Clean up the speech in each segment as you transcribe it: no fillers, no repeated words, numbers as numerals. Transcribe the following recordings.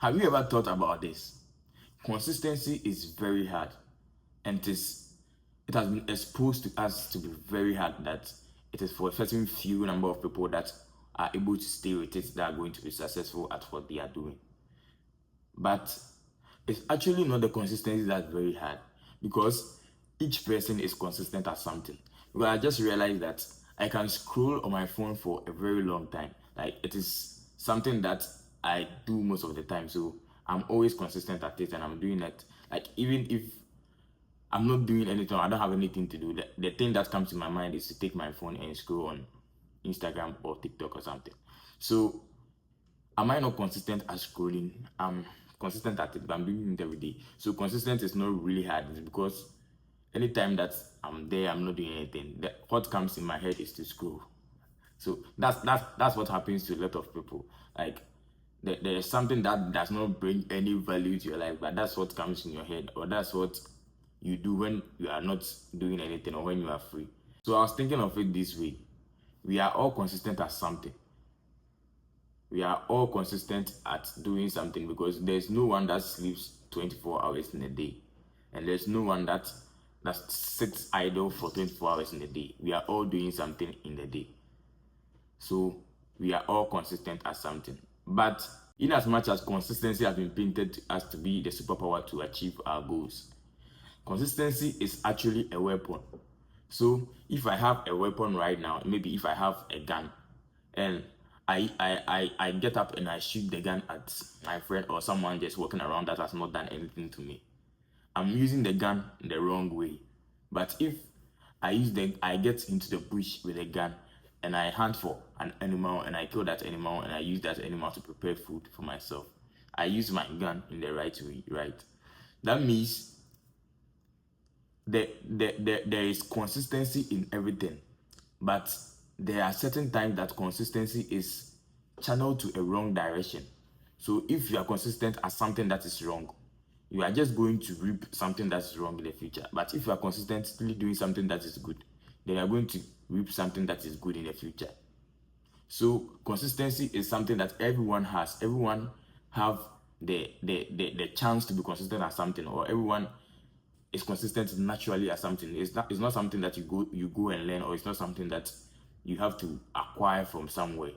Have you ever thought about this? Consistency is very hard, and it has been exposed to us to be very hard, that it is for a certain few number of people that are able to stay with it, that are going to be successful at what they are doing. But it's actually not the consistency that's very hard, because each person is consistent at something. Because I just realized that I can scroll on my phone for a very long time. Like, it is something that I do most of the time. So I'm always consistent at it, and I'm doing it. Like, even if I'm not doing anything, I don't have anything to do, the thing that comes to my mind is to take my phone and scroll on Instagram or TikTok or something. So am I not consistent at scrolling? I'm consistent at it, but I'm doing it every day. So consistent is not really hard. It's because anytime that I'm there, I'm not doing anything. What comes in my head is to scroll. So that's what happens to a lot of people. Like, there's something that does not bring any value to your life, but that's what comes in your head, or that's what you do when you are not doing anything, or when you are free. So I was thinking of it this way: we are all consistent at something. We are all consistent at doing something, because there's no one that sleeps 24 hours in a day, and there's no one that sits idle for 24 hours in a day. We are all doing something in the day. So we are all consistent at something. But in as much as consistency has been painted as to be the superpower to achieve our goals, consistency is actually a weapon. So if I have a weapon right now, maybe if I have a gun, and I get up and I shoot the gun at my friend or someone just walking around that has not done anything to me, I'm using the gun the wrong way. But if I get into the bush with a gun, and I hunt for an animal, and I kill that animal, and I use that animal to prepare food for myself, I use my gun in the right way, right? That means there is consistency in everything, but there are certain times that consistency is channeled to a wrong direction. So if you are consistent at something that is wrong, you are just going to reap something that is wrong in the future. But if you are consistently doing something that is good, then you are going to reap something that is good in the future. So consistency is something that everyone has. Everyone have the chance to be consistent at something, or everyone is consistent naturally at something. It's not something that you go and learn, or it's not something that you have to acquire from somewhere.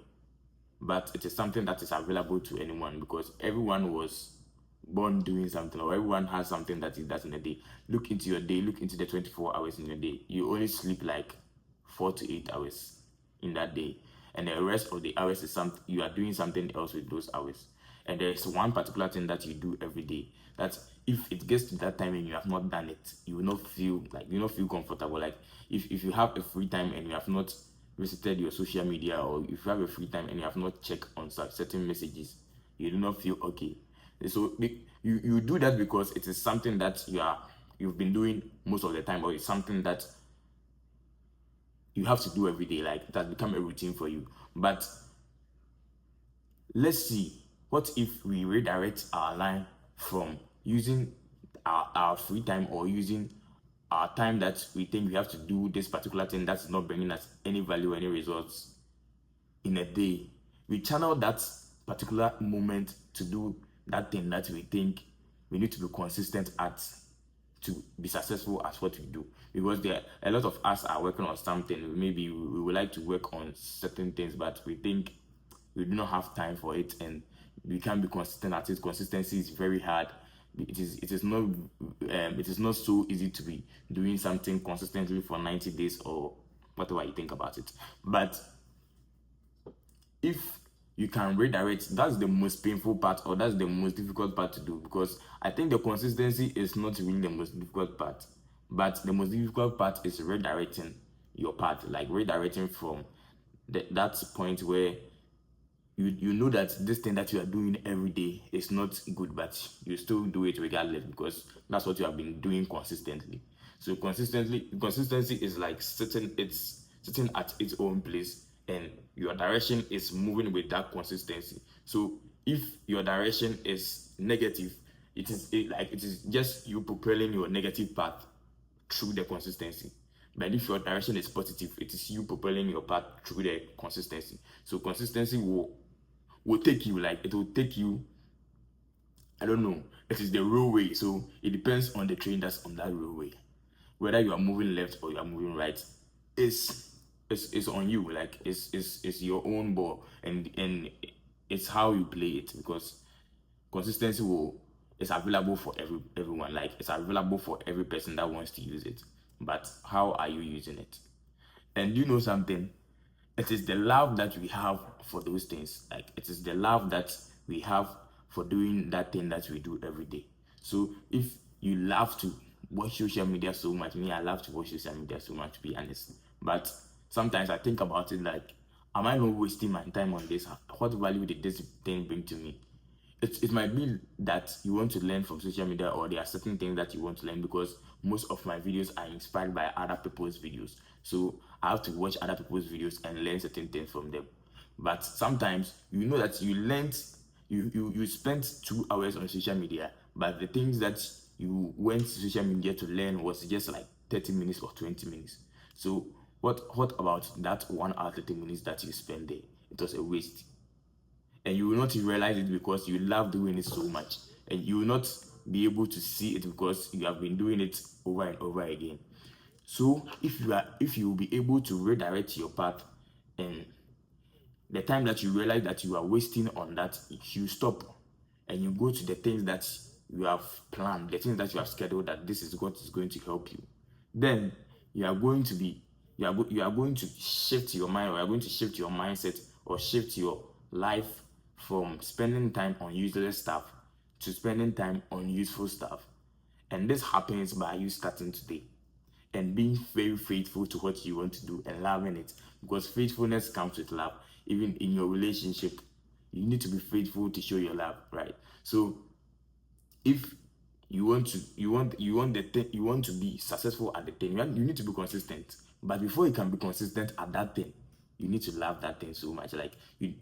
But it is something that is available to anyone, because everyone was born doing something, or everyone has something that he does in a day. Look into your day, look into the 24 hours in your day. You only sleep like 4 to 8 hours in that day, and the rest of the hours is something you are doing something else with those hours. And there's one particular thing that you do every day that if it gets to that time and you have not done it, you will not feel comfortable. Like, if you have a free time and you have not visited your social media, or if you have a free time and you have not checked on certain messages, you do not feel okay. So you do that because it is something that you've been doing most of the time, or it's something that you have to do every day. Like, it has become a routine for you. But let's see, what if we redirect our line from using our free time, or using our time that we think we have to do this particular thing that's not bringing us any value, any results in a day, we channel that particular moment to do that thing that we think we need to be consistent at, to be successful at what we do. Because there a lot of us are working on something. Maybe we would like to work on certain things, but we think we do not have time for it, and we can't be consistent at it. Consistency is very hard. It is not so easy to be doing something consistently for 90 days, or whatever you think about it. But if you can redirect, that's the most painful part, or that's the most difficult part to do, because I think the consistency is not really the most difficult part, but the most difficult part is redirecting your path, like redirecting from that point where you know that this thing that you are doing every day is not good, but you still do it regardless, because that's what you have been doing consistently. So consistency is like sitting at its own place, and your direction is moving with that consistency. So if your direction is negative, it is just you propelling your negative path through the consistency. But if your direction is positive, it is you propelling your path through the consistency. So consistency will take you, like, it will take you I don't know. It is the railway, so it depends on the train that's on that railway. Whether you are moving left or you are moving right, is it's on you. Like it's your own ball, and it's how you play it, because consistency will is available for everyone. Like it's available for every person that wants to use it. But how are you using it? And you know something? It is the love that we have for those things. Like it is the love that we have for doing that thing that we do every day. So if you love to watch social media so much, me, I love to watch social media so much, to be honest. But sometimes I think about it like, am I not wasting my time on this? What value did this thing bring to me? It might be that you want to learn from social media, or there are certain things that you want to learn, because most of my videos are inspired by other people's videos. So I have to watch other people's videos and learn certain things from them. But sometimes you know that you spent 2 hours on social media, but the things that you went to social media to learn was just like 30 minutes or 20 minutes. So what about that 1 hour 30 minutes that you spent there? It was a waste, and you will not realize it because you love doing it so much, and you will not be able to see it because you have been doing it over and over again. So if you will be able to redirect your path, and the time that you realize that you are wasting on that, you stop and you go to the things that you have planned, the things that you have scheduled, that this is what is going to help you. Then you are going to be you are going to shift your mind, or you are going to shift your mindset, or shift your life from spending time on useless stuff to spending time on useful stuff. And this happens by you starting today and being very faithful to what you want to do and loving it, because faithfulness comes with love. Even in your relationship, you need to be faithful to show your love, right? So if you want the thing, you want to be successful at the thing, you need to be consistent. But before you can be consistent at that thing, you need to love that thing so much. Like you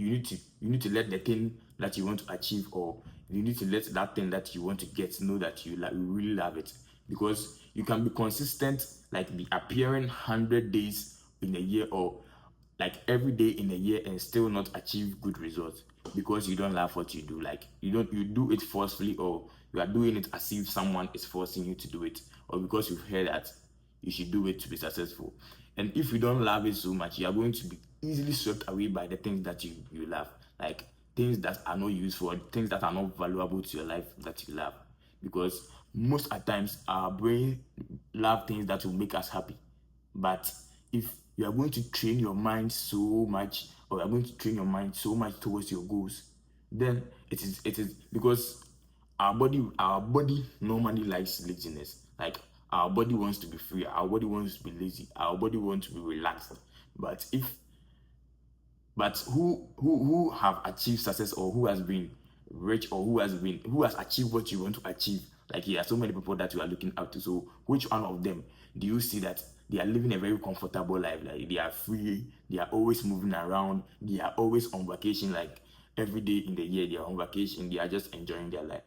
need to let the thing that you want to achieve, or you need to let that thing that you want to get, know that you really love it. Because you can be consistent, like be appearing 100 days in a year, or like every day in a year, and still not achieve good results, because you don't love what you do. Like you do it forcefully, or you are doing it as if someone is forcing you to do it, or because you've heard that you should do it to be successful. And if you don't love it so much, you are going to be easily swept away by the things that you love, like things that are not useful, things that are not valuable to your life that you love. Because most at times our brain love things that will make us happy. But if you are going to train your mind so much, or you are going to train your mind so much towards your goals, then it is because our body normally likes laziness. Like our body wants to be free, our body wants to be lazy, our body wants to be relaxed. But if but who have achieved success, or who has been rich, or who has achieved what you want to achieve? Like there are so many people that you are looking up to. So which one of them do you see that they are living a very comfortable life? Like they are free, they are always moving around, they are always on vacation. Like every day in the year they are on vacation, they are just enjoying their life.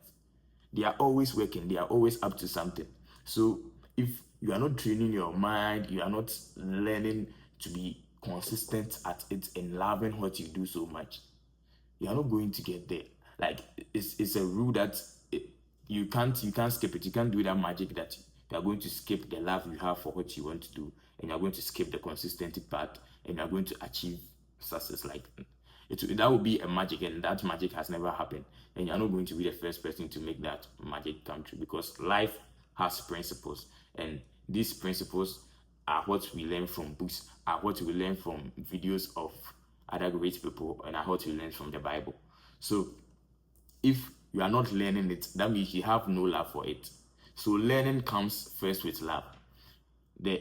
They are always working, they are always up to something. So if you are not training your mind, you are not learning to be consistent at it and loving what you do so much, you are not going to get there. Like it's a rule that you can't skip it. You can't do that magic that you are going to skip the love you have for what you want to do, and you are going to skip the consistency part, and you are going to achieve success. Like that would be a magic, and that magic has never happened. And you're not going to be the first person to make that magic come true, because life has principles, and these principles are what we learn from books, are what we learn from videos of other great people, and are what we learn from the Bible. So if you are not learning it, that means you have no love for it. So learning comes first with love. The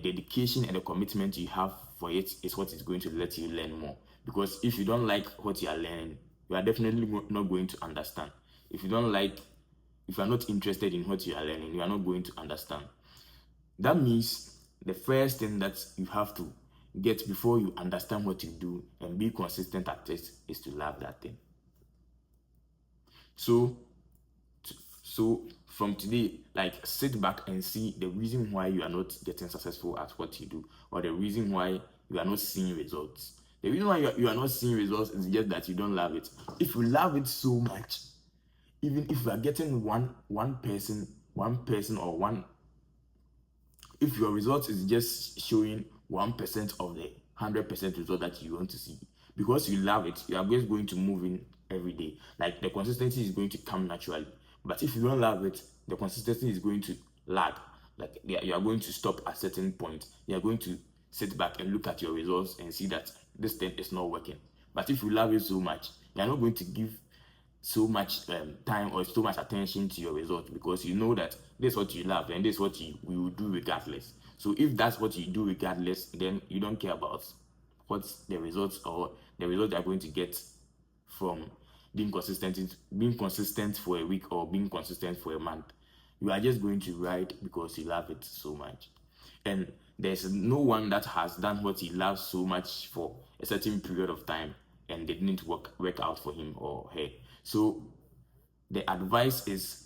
dedication and the commitment you have for it is what is going to let you learn more. Because if you don't like what you are learning, you are definitely not going to understand. If you are not interested in what you are learning, you are not going to understand. That means the first thing that you have to get before you understand what you do and be consistent at it is to love that thing. So so from today, like sit back and see the reason why you are not getting successful at what you do, or the reason why you are not seeing results. The reason why you are not seeing results is just that you don't love it. If you love it so much, Even if you are getting one person or one, if your result is just showing 1% of the 100% result that you want to see, because you love it, you are just going to move in every day. Like, the consistency is going to come naturally. But if you don't love it, the consistency is going to lag. Like, you are going to stop at a certain point. You are going to sit back and look at your results and see that this thing is not working. But if you love it so much, you are not going to give so much time or so much attention to your results, because you know that this is what you love and this is what you will do regardless. So if that's what you do regardless, then you don't care about what's the results or the result you're going to get from being consistent for a week or being consistent for a month. You are just going to write because you love it so much. And there's no one that has done what he loves so much for a certain period of time and they didn't work out for him or her. So the advice is,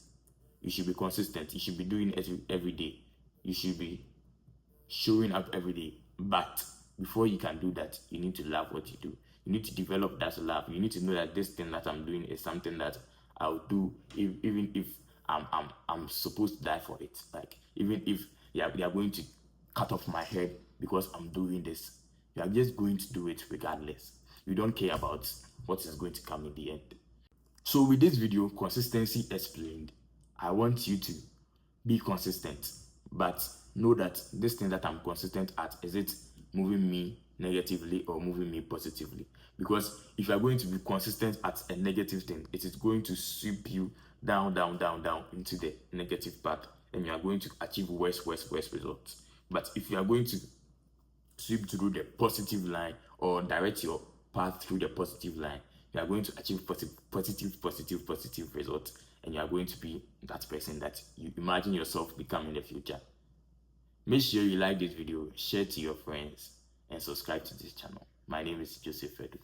you should be consistent. You should be doing it every day. You should be showing up every day. But before you can do that, you need to love what you do. You need to develop that love. You need to know that this thing that I'm doing is something that I'll do even if I'm supposed to die for it. Like, even if they are going to cut off my head because I'm doing this, you are just going to do it regardless. You don't care about what is going to come in the end. So with this video, consistency explained, I want you to be consistent, but know that this thing that I'm consistent at, is it moving me negatively or moving me positively? Because if you are going to be consistent at a negative thing, it is going to sweep you down into the negative path, and you are going to achieve worse results. But if you are going to sweep through the positive line or direct your path through the positive line, you are going to achieve positive results, and you are going to be that person that you imagine yourself becoming in the future. Make sure you like this video, share to your friends, and subscribe to this channel. My name is Joseph Edu.